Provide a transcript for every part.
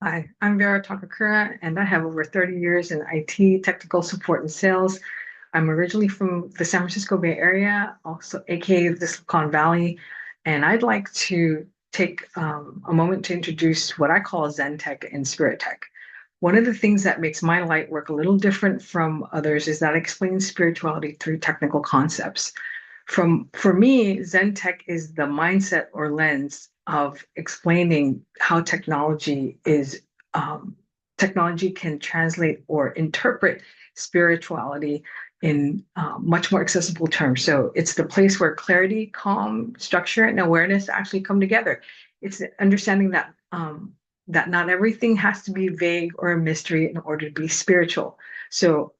Hi, I'm Vera Takakura, and I have over 30 years in IT, technical support, and sales. I'm originally from the San Francisco Bay Area, also aka the Silicon Valley, and I'd like to take a moment to introduce what I call Zen Tech and Spirit Tech. One of the things that makes my light work a little different from others is that I explain spirituality through technical concepts. For me, Zen Tech is the mindset or lens of explaining how technology can translate or interpret spirituality in much more accessible terms. So it's the place where clarity, calm, structure, and awareness actually come together. It's understanding that not everything has to be vague or a mystery in order to be spiritual. So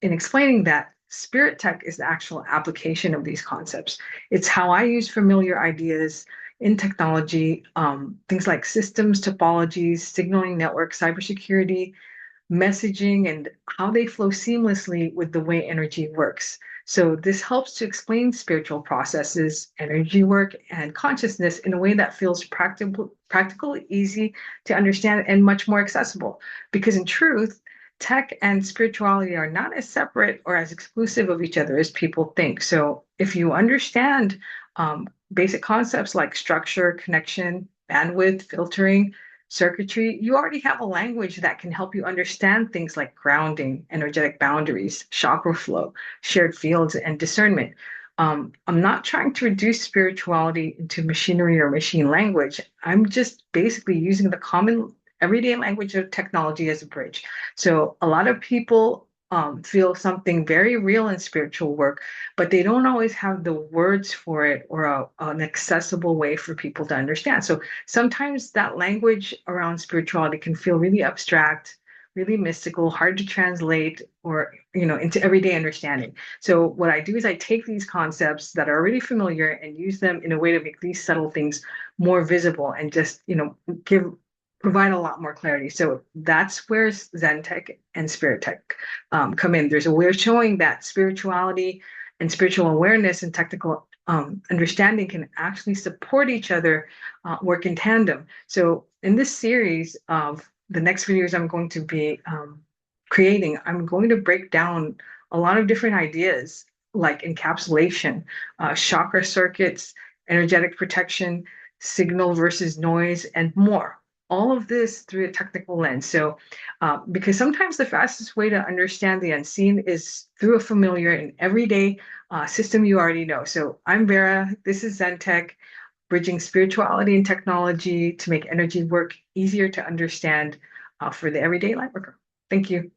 in explaining that, spirit tech is the actual application of these concepts. It's how I use familiar ideas in technology, things like systems, topologies, signaling networks, cybersecurity, messaging, and how they flow seamlessly with the way energy works. So this helps to explain spiritual processes, energy work, and consciousness in a way that feels practical, easy to understand, and much more accessible. Because in truth, tech and spirituality are not as separate or as exclusive of each other as people think. So if you understand basic concepts like structure, connection, bandwidth, filtering, circuitry, you already have a language that can help you understand things like grounding, energetic boundaries, chakra flow, shared fields, and discernment. I'm not trying to reduce spirituality into machinery or machine language. I'm just basically using the common everyday language of technology as a bridge. So a lot of people feel something very real in spiritual work, but they don't always have the words for it or an accessible way for people to understand. So sometimes that language around spirituality can feel really abstract, really mystical, hard to translate or, into everyday understanding. So what I do is I take these concepts that are already familiar and use them in a way to make these subtle things more visible and just, give provide a lot more clarity. So that's where Zen Tech and Spirit Tech come in. There's a way of showing that spirituality and spiritual awareness and technical understanding can actually support each other, work in tandem. So in this series of the next videos I'm going to be creating, I'm going to break down a lot of different ideas like encapsulation, chakra circuits, energetic protection, signal versus noise, and more. All of this through a technical lens. So, because sometimes the fastest way to understand the unseen is through a familiar and everyday system you already know. So, I'm Vera. This is Zen Tech, bridging spirituality and technology to make energy work easier to understand for the everyday light worker. Thank you.